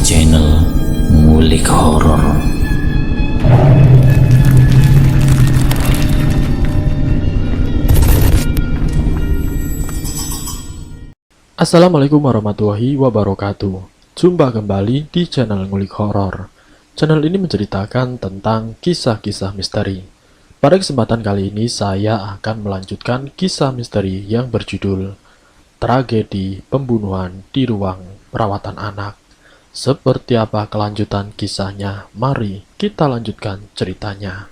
channel Ngulik Horor. Assalamualaikum warahmatullahi wabarakatuh. Jumpa kembali di channel Ngulik Horor. Channel ini menceritakan tentang kisah-kisah misteri. Pada kesempatan kali ini saya akan melanjutkan kisah misteri yang berjudul Tragedi Pembunuhan di Ruang Perawatan Anak. Seperti apa kelanjutan kisahnya? Mari kita lanjutkan ceritanya.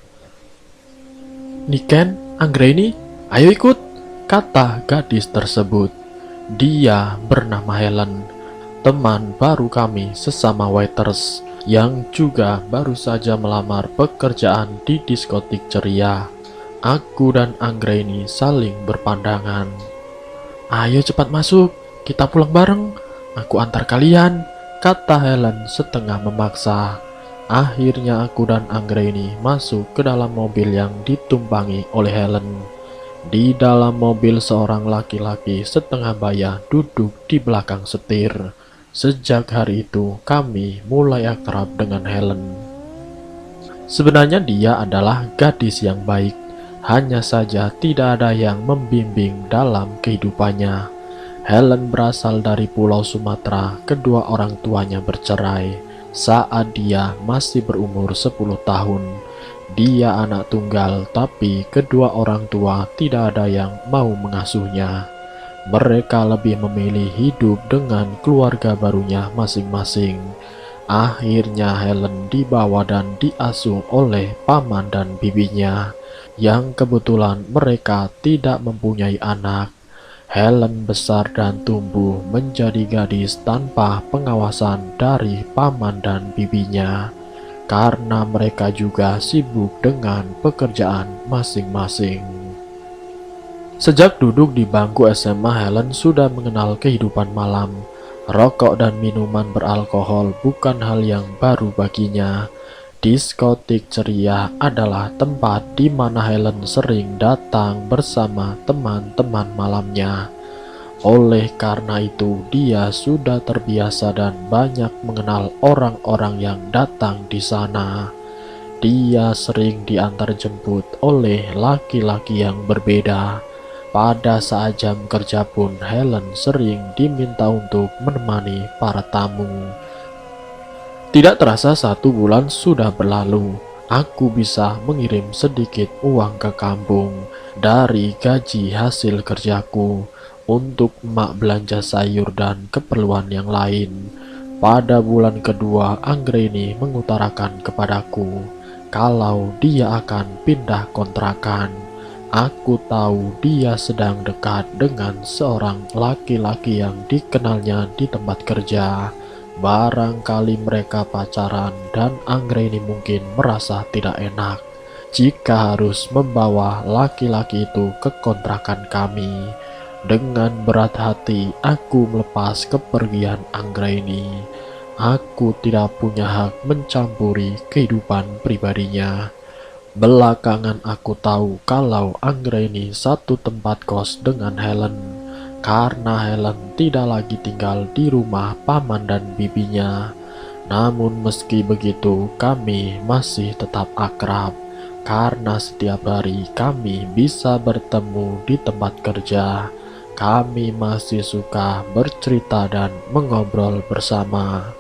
Niken, Anggreni, ayo ikut, kata gadis tersebut. Dia bernama Helen, teman baru kami sesama waiters yang juga baru saja melamar pekerjaan di diskotik ceria. Aku dan Anggreni saling berpandangan. Ayo cepat masuk, kita pulang bareng, aku antar kalian, kata Helen setengah memaksa. Akhirnya aku dan Anggreni masuk ke dalam mobil yang ditumpangi oleh Helen. Di dalam mobil seorang laki-laki setengah baya duduk di belakang setir. Sejak hari itu kami mulai akrab dengan Helen. Sebenarnya dia adalah gadis yang baik, hanya saja tidak ada yang membimbing dalam kehidupannya. Helen berasal dari Pulau Sumatera, kedua orang tuanya bercerai saat dia masih berumur 10 tahun. Dia anak tunggal, tapi kedua orang tua tidak ada yang mau mengasuhnya. Mereka lebih memilih hidup dengan keluarga barunya masing-masing. Akhirnya Helen dibawa dan diasuh oleh paman dan bibinya, yang kebetulan mereka tidak mempunyai anak. Helen besar dan tumbuh menjadi gadis tanpa pengawasan dari paman dan bibinya, karena mereka juga sibuk dengan pekerjaan masing-masing. Sejak duduk di bangku SMA, Helen sudah mengenal kehidupan malam. Rokok dan minuman beralkohol bukan hal yang baru baginya. Diskotik ceria adalah tempat di mana Helen sering datang bersama teman-teman malamnya. Oleh karena itu, dia sudah terbiasa dan banyak mengenal orang-orang yang datang di sana. Dia sering diantar jemput oleh laki-laki yang berbeda. Pada saat jam kerja pun, Helen sering diminta untuk menemani para tamu. Tidak terasa 1 bulan sudah berlalu. Aku bisa mengirim sedikit uang ke kampung dari gaji hasil kerjaku untuk emak belanja sayur dan keperluan yang lain. Pada bulan kedua, Anggreni mengutarakan kepadaku kalau dia akan pindah kontrakan. Aku tahu dia sedang dekat dengan seorang laki-laki yang dikenalnya di tempat kerja. Barangkali mereka pacaran dan Anggreni mungkin merasa tidak enak jika harus membawa laki-laki itu ke kontrakan kami. Dengan berat hati aku melepas kepergian Anggreni. Aku tidak punya hak mencampuri kehidupan pribadinya. Belakangan aku tahu kalau Anggreni satu tempat kos dengan Helen, karena Helen tidak lagi tinggal di rumah paman dan bibinya. Namun meski begitu, kami masih tetap akrab, karena setiap hari kami bisa bertemu di tempat kerja. Kami masih suka bercerita dan mengobrol bersama.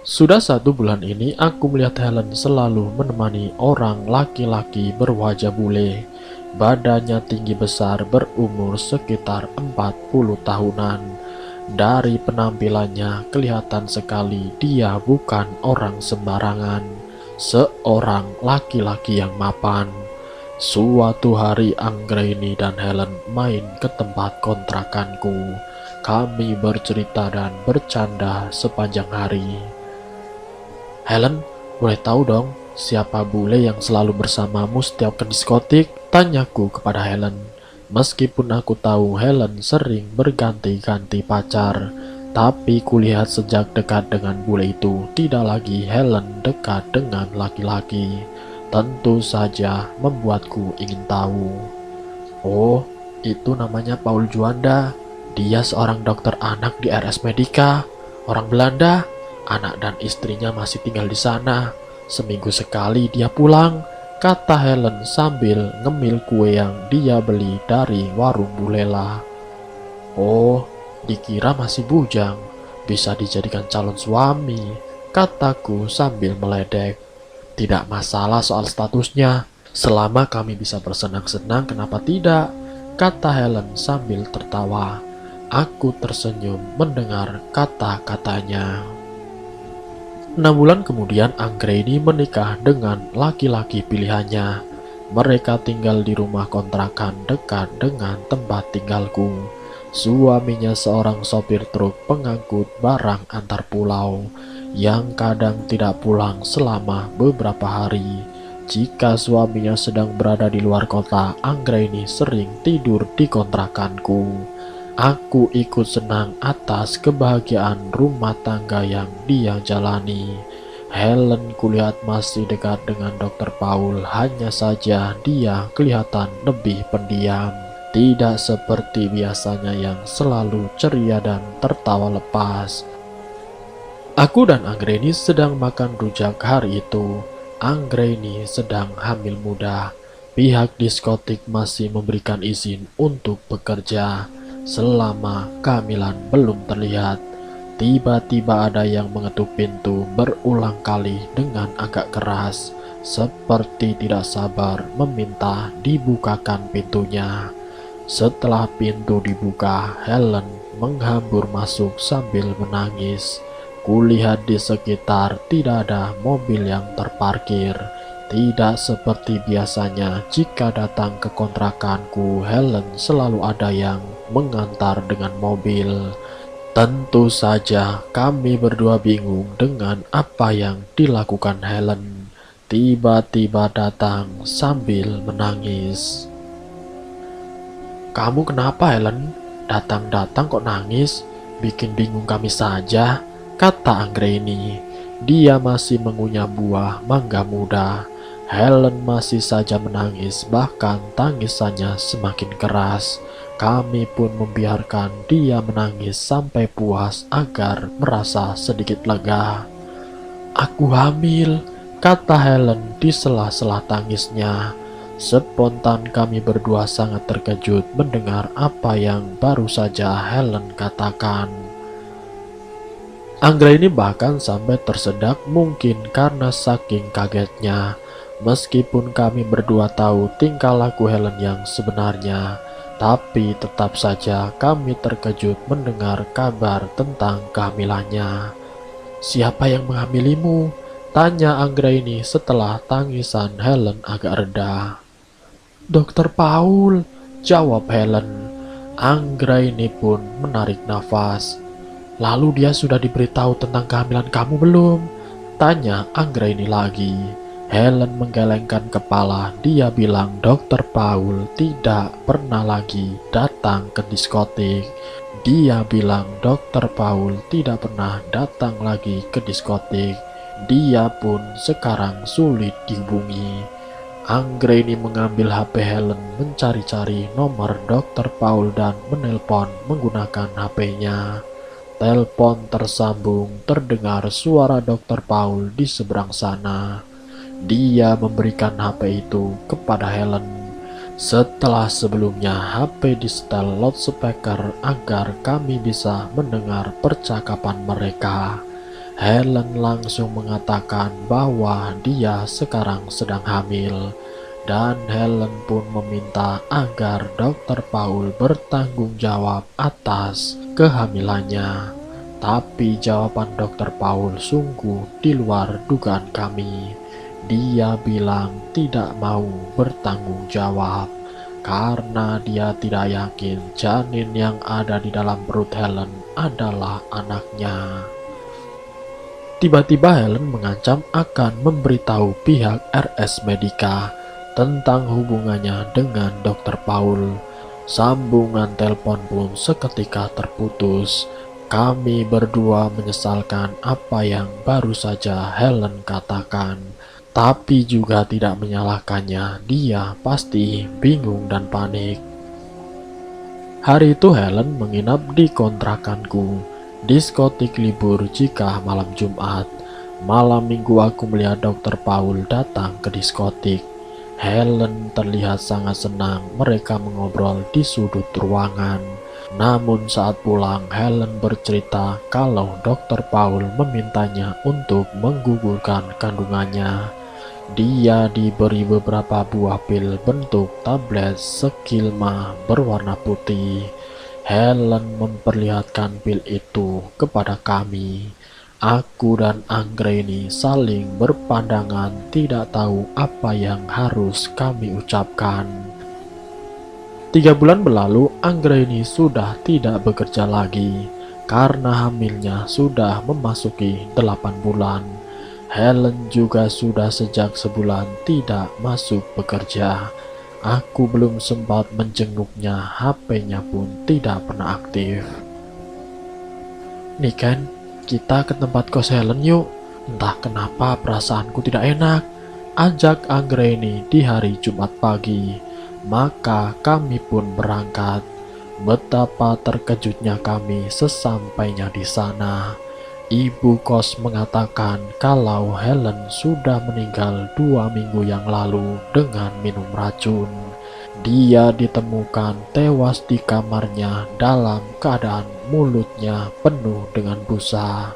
Sudah 1 bulan ini aku melihat Helen selalu menemani orang laki-laki berwajah bule. Badannya tinggi besar, berumur sekitar 40 tahunan. Dari penampilannya kelihatan sekali dia bukan orang sembarangan, seorang laki-laki yang mapan. Suatu hari Anggreni dan Helen main ke tempat kontrakanku. Kami bercerita dan bercanda sepanjang hari. Helen, boleh tahu dong siapa bule yang selalu bersamamu setiap ke diskotik? Tanyaku kepada Helen. Meskipun aku tahu Helen sering berganti-ganti pacar, tapi kulihat sejak dekat dengan bule itu tidak lagi Helen dekat dengan laki-laki. Tentu saja membuatku ingin tahu. Oh, itu namanya Paul Juanda. Dia seorang dokter anak di RS Medica, orang Belanda. Anak dan istrinya masih tinggal di sana. Seminggu sekali dia pulang, kata Helen sambil ngemil kue yang dia beli dari warung Bu Lela. Oh, dikira masih bujang, bisa dijadikan calon suami, kataku sambil meledek. Tidak masalah soal statusnya, selama kami bisa bersenang-senang kenapa tidak, kata Helen sambil tertawa. Aku tersenyum mendengar kata-katanya. 6 bulan kemudian Anggraini menikah dengan laki-laki pilihannya. Mereka tinggal di rumah kontrakan dekat dengan tempat tinggalku. Suaminya seorang sopir truk pengangkut barang antar pulau yang kadang tidak pulang selama beberapa hari. Jika suaminya sedang berada di luar kota, Anggraini sering tidur di kontrakanku. Aku ikut senang atas kebahagiaan rumah tangga yang dia jalani. Helen kulihat masih dekat dengan Dr. Paul, hanya saja dia kelihatan lebih pendiam. Tidak seperti biasanya yang selalu ceria dan tertawa lepas. Aku dan Anggraini sedang makan rujak hari itu. Anggraini sedang hamil muda. Pihak diskotik masih memberikan izin untuk bekerja selama kehamilan belum terlihat. Tiba-tiba ada yang mengetuk pintu berulang kali dengan agak keras, seperti tidak sabar meminta dibukakan pintunya. Setelah pintu dibuka, Helen menghambur masuk sambil menangis. Kulihat di sekitar tidak ada mobil yang terparkir. Tidak seperti biasanya, jika datang ke kontrakanku, Helen selalu ada yang mengantar dengan mobil. Tentu saja kami berdua bingung dengan apa yang dilakukan Helen. Tiba-tiba datang sambil menangis. Kamu kenapa, Helen? Datang-datang kok nangis? Bikin bingung kami saja, kata Anggraini. Dia masih mengunyah buah mangga muda. Helen masih saja menangis, bahkan tangisannya semakin keras. Kami pun membiarkan dia menangis sampai puas agar merasa sedikit lega. Aku hamil, kata Helen di sela-sela tangisnya. Spontan kami berdua sangat terkejut mendengar apa yang baru saja Helen katakan. Anggraini bahkan sampai tersedak, mungkin karena saking kagetnya. Meskipun kami berdua tahu tingkah laku Helen yang sebenarnya, tapi tetap saja kami terkejut mendengar kabar tentang kehamilannya. Siapa yang menghamilimu? Tanya Anggraini setelah tangisan Helen agak reda. Dr. Paul, jawab Helen. Anggraini pun menarik nafas. Lalu dia sudah diberitahu tentang kehamilan kamu belum? Tanya Anggraini lagi. Helen menggelengkan kepala. Dia bilang Dr. Paul tidak pernah lagi datang ke diskotik. Dia bilang Dr. Paul tidak pernah datang lagi ke diskotik. Dia pun sekarang sulit dihubungi. Anggraini mengambil HP Helen, mencari-cari nomor Dr. Paul dan menelpon menggunakan HP-nya. Telepon tersambung, terdengar suara Dr. Paul di seberang sana. Dia memberikan HP itu kepada Helen. Setelah sebelumnya HP disetel loudspeaker agar kami bisa mendengar percakapan mereka. Helen langsung mengatakan bahwa dia sekarang sedang hamil, dan Helen pun meminta agar Dr. Paul bertanggung jawab atas kehamilannya. Tapi jawaban Dr. Paul sungguh di luar dugaan kami. Dia bilang tidak mau bertanggung jawab karena dia tidak yakin janin yang ada di dalam perut Helen adalah anaknya. Tiba-tiba Helen mengancam akan memberitahu pihak RS Medica tentang hubungannya dengan Dr. Paul. Sambungan telepon pun seketika terputus. Kami berdua menyesalkan apa yang baru saja Helen katakan, tapi juga tidak menyalahkannya. Dia pasti bingung dan panik. Hari itu Helen menginap di kontrakanku. Diskotik libur jika malam Jumat. Malam Minggu aku melihat Dr. Paul datang ke diskotik. Helen terlihat sangat senang mereka mengobrol di sudut ruangan. Namun saat pulang, Helen bercerita kalau Dr. Paul memintanya untuk menggugurkan kandungannya. Dia diberi beberapa buah pil bentuk tablet Skilma berwarna putih. Helen memperlihatkan pil itu kepada kami. Aku dan Anggreni saling berpandangan, tidak tahu apa yang harus kami ucapkan. 3 bulan berlalu, Anggreni sudah tidak bekerja lagi karena hamilnya sudah memasuki 8 bulan. Helen juga sudah sejak sebulan tidak masuk bekerja. Aku belum sempat menjenguknya, HP-nya pun tidak pernah aktif. Nih Ken, kita ke tempat kos Helen yuk. Entah kenapa perasaanku tidak enak. Ajak Anggreni di hari Jumat pagi. Maka kami pun berangkat. Betapa terkejutnya kami sesampainya di sana. Ibu kos mengatakan kalau Helen sudah meninggal 2 minggu yang lalu dengan minum racun. Dia ditemukan tewas di kamarnya dalam keadaan mulutnya penuh dengan busa.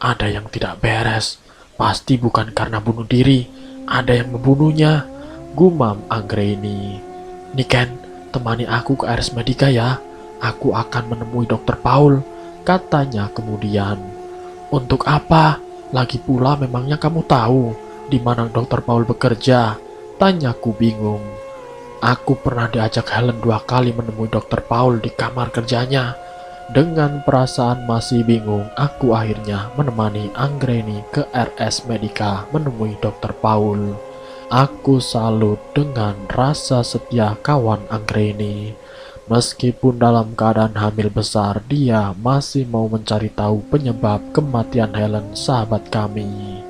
Ada yang tidak beres, pasti bukan karena bunuh diri, ada yang membunuhnya, gumam Anggreni. Niken, temani aku ke RS Medica ya, aku akan menemui Dr. Paul, katanya kemudian. Untuk apa? Lagi pula memangnya kamu tahu di mana Dr. Paul bekerja? Tanyaku bingung. Aku pernah diajak Helen 2 kali menemui Dr. Paul di kamar kerjanya. Dengan perasaan masih bingung, aku akhirnya menemani Anggreni ke RS Medica menemui Dr. Paul. Aku salut dengan rasa setia kawan Anggreni. Meskipun dalam keadaan hamil besar, dia masih mau mencari tahu penyebab kematian Helen, sahabat kami.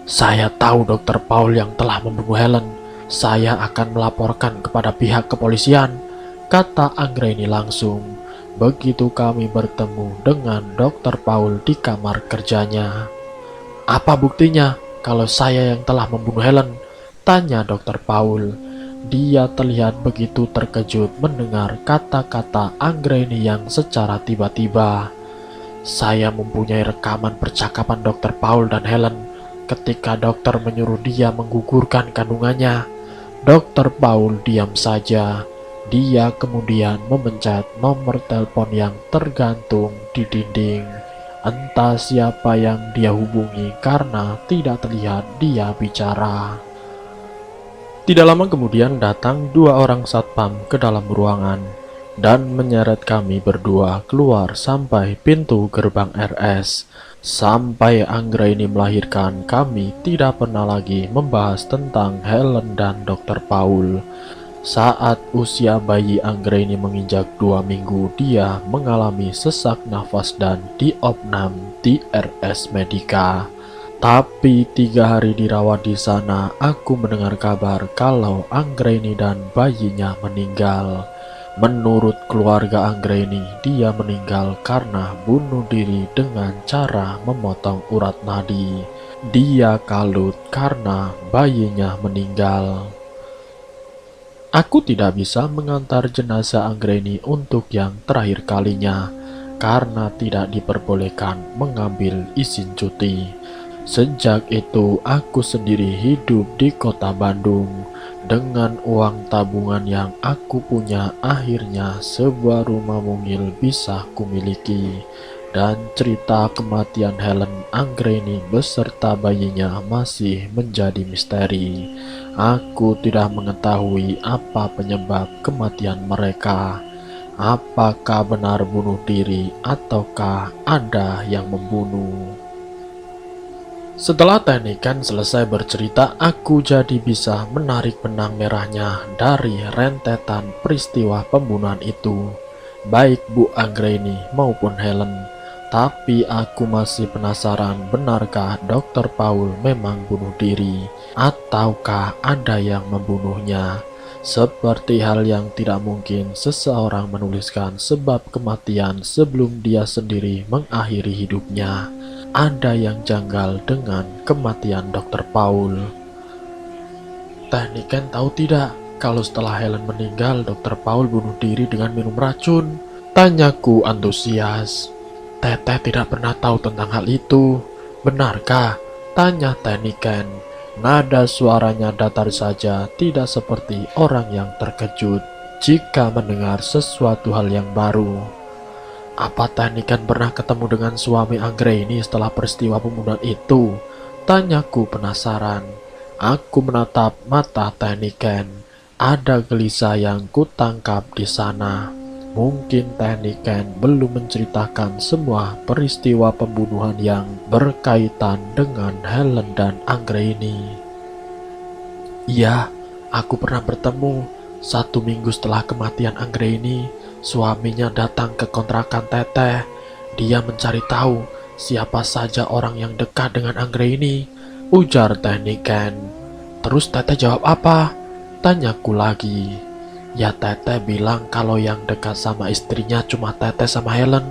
Saya tahu Dr. Paul yang telah membunuh Helen. Saya akan melaporkan kepada pihak kepolisian, kata Anggreni langsung. Begitu kami bertemu dengan Dr. Paul di kamar kerjanya. Apa buktinya kalau saya yang telah membunuh Helen? Tanya Dr. Paul. Dia terlihat begitu terkejut mendengar kata-kata Anggreni yang secara tiba-tiba. Saya mempunyai rekaman percakapan Dr. Paul dan Helen ketika dokter menyuruh dia menggugurkan kandungannya. Dr. Paul diam saja. Dia kemudian memencet nomor telepon yang tergantung di dinding. Entah siapa yang dia hubungi karena tidak terlihat dia bicara. Tidak lama kemudian datang 2 orang satpam ke dalam ruangan dan menyeret kami berdua keluar sampai pintu gerbang RS. Sampai Anggreni melahirkan, kami tidak pernah lagi membahas tentang Helen dan Dr. Paul. Saat usia bayi Anggreni menginjak 2 minggu, dia mengalami sesak nafas dan diopnam di RS Medica. Tapi 3 hari dirawat di sana, aku mendengar kabar kalau Anggreni dan bayinya meninggal. Menurut keluarga Anggreni, dia meninggal karena bunuh diri dengan cara memotong urat nadi. Dia kalut karena bayinya meninggal. Aku tidak bisa mengantar jenazah Anggreni untuk yang terakhir kalinya karena tidak diperbolehkan mengambil izin cuti. Sejak itu, aku sendiri hidup di kota Bandung. Dengan uang tabungan yang aku punya, akhirnya sebuah rumah mungil bisa kumiliki. Dan cerita kematian Helen Anggreni beserta bayinya masih menjadi misteri. Aku tidak mengetahui apa penyebab kematian mereka. Apakah benar bunuh diri ataukah ada yang membunuh? Setelah Teniken selesai bercerita, aku jadi bisa menarik benang merahnya dari rentetan peristiwa pembunuhan itu, baik Bu Anggreni maupun Helen. Tapi aku masih penasaran, benarkah Dr. Paul memang bunuh diri ataukah ada yang membunuhnya? Seperti hal yang tidak mungkin seseorang menuliskan sebab kematian sebelum dia sendiri mengakhiri hidupnya. Ada yang janggal dengan kematian Dr. Paul. Teh Niken tahu tidak kalau setelah Helen meninggal, Dr. Paul bunuh diri dengan minum racun? Tanyaku antusias. Teteh tidak pernah tahu tentang hal itu. Benarkah? Tanya Teh Niken. Nada suaranya datar saja, tidak seperti orang yang terkejut jika mendengar sesuatu hal yang baru. Apa Teh Niken pernah ketemu dengan suami Anggraini setelah peristiwa pembunuhan itu? Tanyaku penasaran. Aku menatap mata Teh Niken. Ada gelisah yang kutangkap di sana. Mungkin Teh Niken belum menceritakan semua peristiwa pembunuhan yang berkaitan dengan Helen dan Anggraini. Iya, aku pernah bertemu. 1 minggu setelah kematian Anggraini, suaminya datang ke kontrakan Teteh. Dia mencari tahu siapa saja orang yang dekat dengan Anggraini, ujar Teh Niken. Terus Teteh jawab apa? Tanyaku lagi. Ya Teteh bilang kalau yang dekat sama istrinya cuma Teteh sama Helen.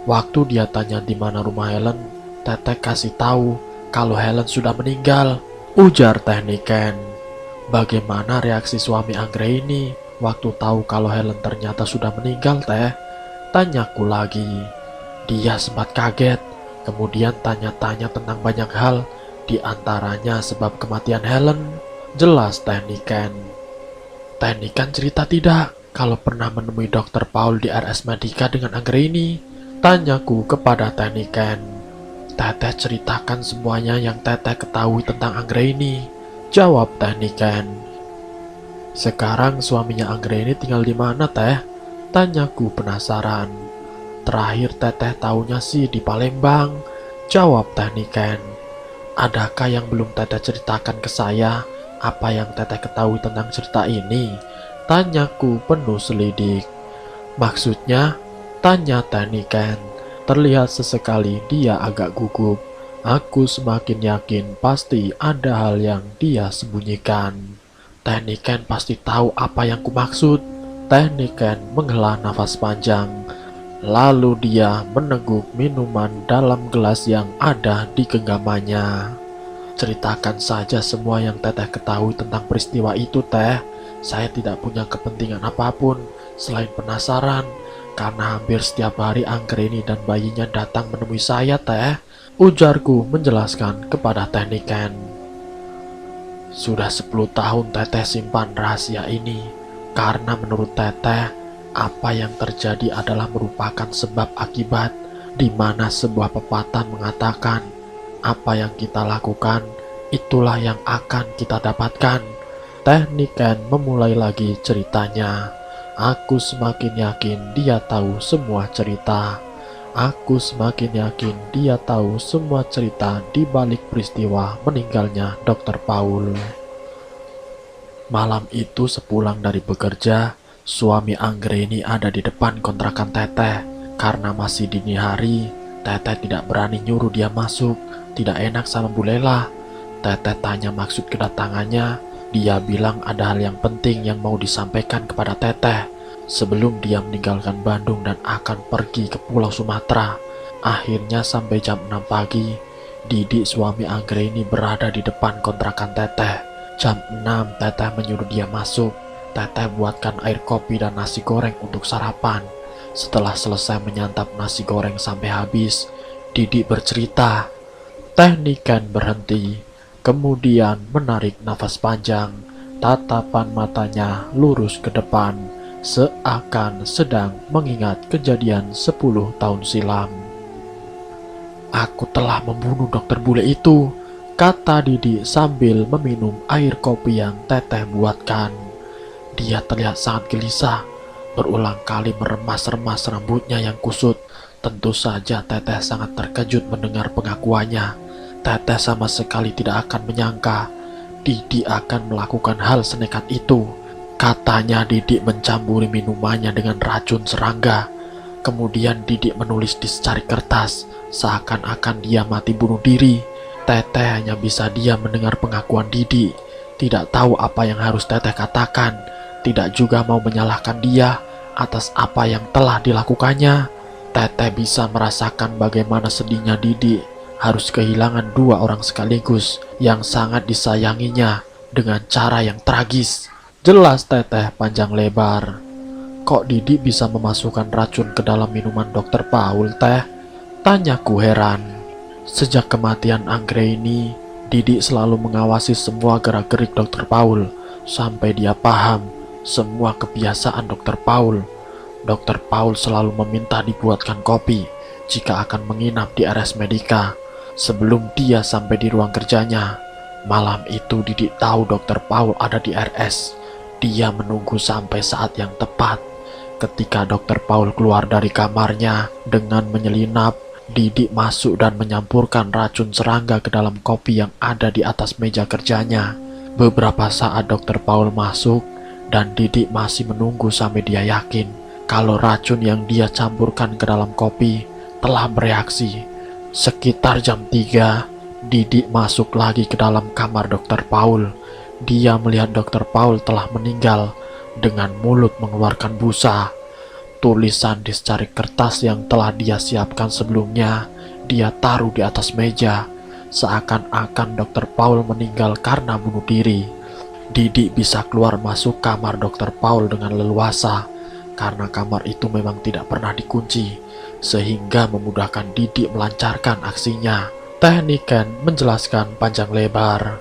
Waktu dia tanya di mana rumah Helen, Teteh kasih tahu kalau Helen sudah meninggal, ujar Teh Niken. Bagaimana reaksi suami Anggraini waktu tahu kalau Helen ternyata sudah meninggal, Teh? Tanyaku lagi. Dia sempat kaget, kemudian tanya-tanya tentang banyak hal, di antaranya sebab kematian Helen. Jelas Teh Niken. Teh Niken cerita tidak kalau pernah menemui Dr. Paul di RS Medica dengan Anggraini? Tanyaku kepada Teh Niken. Teteh ceritakan semuanya yang Teteh ketahui tentang Anggraini, jawab Teh Niken. Sekarang suaminya Anggraini tinggal di mana, Teh? Tanyaku penasaran. Terakhir Teteh tahunya sih di Palembang, jawab Teh Niken. Adakah yang belum Teteh ceritakan ke saya? Apa yang Teteh ketahui tentang cerita ini? Tanyaku penuh selidik. Maksudnya? Tanya Teh Niken. Terlihat sesekali dia agak gugup. Aku semakin yakin pasti ada hal yang dia sembunyikan. Teh Niken pasti tahu apa yang kumaksud. Teh Niken menghela nafas panjang. Lalu dia meneguk minuman dalam gelas yang ada di genggamannya. Ceritakan saja semua yang Teteh ketahui tentang peristiwa itu, Teh. Saya tidak punya kepentingan apapun selain penasaran, karena hampir setiap hari Anggraini dan bayinya datang menemui saya, Teh. Ujarku menjelaskan kepada Teh Niken. Sudah 10 tahun Teteh simpan rahasia ini, karena menurut Teteh, apa yang terjadi adalah merupakan sebab akibat, di mana sebuah pepatah mengatakan, apa yang kita lakukan, itulah yang akan kita dapatkan. Teh Niken memulai lagi ceritanya. Aku semakin yakin dia tahu semua cerita. Aku semakin yakin dia tahu semua cerita di balik peristiwa meninggalnya Dr. Paul. Malam itu sepulang dari bekerja, suami Anggraini ada di depan kontrakan Teteh. Karena masih dini hari, Teteh tidak berani nyuruh dia masuk. Tidak enak sama Bu Lela. Teteh tanya maksud kedatangannya. Dia bilang ada hal yang penting yang mau disampaikan kepada Teteh sebelum dia meninggalkan Bandung dan akan pergi ke Pulau Sumatera. Akhirnya sampai jam 6 pagi, Didik suami Anggraini berada di depan kontrakan Teteh. Jam 6 Teteh menyuruh dia masuk. Teteh buatkan air kopi dan nasi goreng untuk sarapan. Setelah selesai menyantap nasi goreng sampai habis, Didik bercerita. Teh Niken berhenti, kemudian menarik nafas panjang. Tatapan matanya lurus ke depan, seakan sedang mengingat kejadian 10 tahun silam. Aku telah membunuh dokter bule itu, kata Didi sambil meminum air kopi yang Teteh buatkan. Dia terlihat sangat gelisah, berulang kali meremas-remas rambutnya yang kusut. Tentu saja Teteh sangat terkejut mendengar pengakuannya. Teteh sama sekali tidak akan menyangka Didi akan melakukan hal senekat itu. Katanya Didi mencampuri minumannya dengan racun serangga. Kemudian Didi menulis di secari kertas, seakan-akan dia mati bunuh diri. Teteh hanya bisa diam mendengar pengakuan Didi, tidak tahu apa yang harus Teteh katakan. tidak juga mau menyalahkan dia atas apa yang telah dilakukannya. Teteh bisa merasakan bagaimana sedihnya Didik harus kehilangan dua orang sekaligus yang sangat disayanginya dengan cara yang tragis. Jelas Teteh panjang lebar. Kok Didik bisa memasukkan racun ke dalam minuman Dokter Paul, Teh? Tanyaku heran. Sejak kematian Anggraini, Didik selalu mengawasi semua gerak-gerik Dokter Paul sampai dia paham semua kebiasaan Dokter Paul. Dokter Paul selalu meminta dibuatkan kopi jika akan menginap di RS Medica sebelum dia sampai di ruang kerjanya. Malam itu Didik tahu Dokter Paul ada di RS. Dia menunggu sampai saat yang tepat. Ketika Dokter Paul keluar dari kamarnya dengan menyelinap, Didik masuk dan menyampurkan racun serangga ke dalam kopi yang ada di atas meja kerjanya. Beberapa saat Dokter Paul masuk dan Didik masih menunggu sampai dia yakin kalau racun yang dia campurkan ke dalam kopi telah bereaksi. Sekitar jam 3, Didik masuk lagi ke dalam kamar Dokter Paul. Dia melihat Dokter Paul telah meninggal dengan mulut mengeluarkan busa. Tulisan di secari kertas yang telah dia siapkan sebelumnya dia taruh di atas meja, seakan-akan Dokter Paul meninggal karena bunuh diri. Didik bisa keluar masuk kamar Dokter Paul dengan leluasa karena kamar itu memang tidak pernah dikunci, sehingga memudahkan Didik melancarkan aksinya. Teh Niken menjelaskan panjang lebar.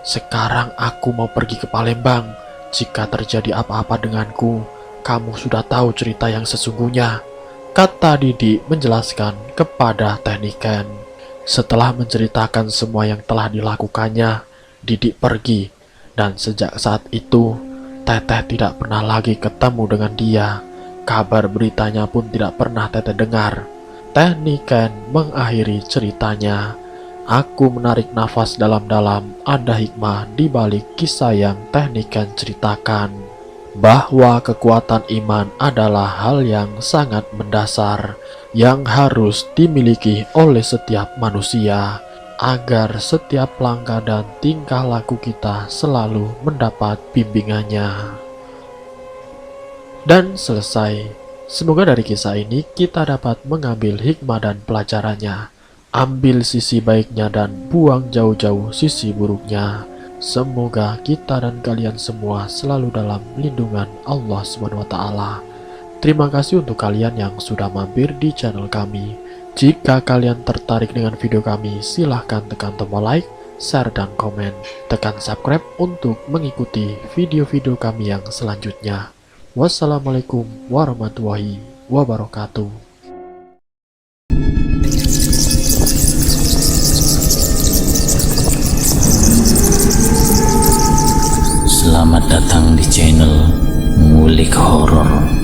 Sekarang aku mau pergi ke Palembang. Jika terjadi apa-apa denganku, kamu sudah tahu cerita yang sesungguhnya, kata Didik menjelaskan kepada Teh Niken. Setelah menceritakan semua yang telah dilakukannya, Didik pergi, dan sejak saat itu Teteh tidak pernah lagi ketemu dengan dia. Kabar beritanya pun tidak pernah Teteh dengar. Teh Niken mengakhiri ceritanya. Aku menarik nafas dalam-dalam. Ada hikmah di balik kisah yang Teh Niken ceritakan, bahwa kekuatan iman adalah hal yang sangat mendasar yang harus dimiliki oleh setiap manusia agar setiap langkah dan tingkah laku kita selalu mendapat bimbingannya. Dan selesai. Semoga dari kisah ini kita dapat mengambil hikmah dan pelajarannya. Ambil sisi baiknya dan buang jauh-jauh sisi buruknya. Semoga kita dan kalian semua selalu dalam lindungan Allah SWT. Terima kasih untuk kalian yang sudah mampir di channel kami. Jika kalian tertarik dengan video kami, silahkan tekan tombol like, share, dan komen. Tekan subscribe untuk mengikuti video-video kami yang selanjutnya. Wassalamualaikum warahmatullahi wabarakatuh. Selamat datang di channel Ngulik Horor.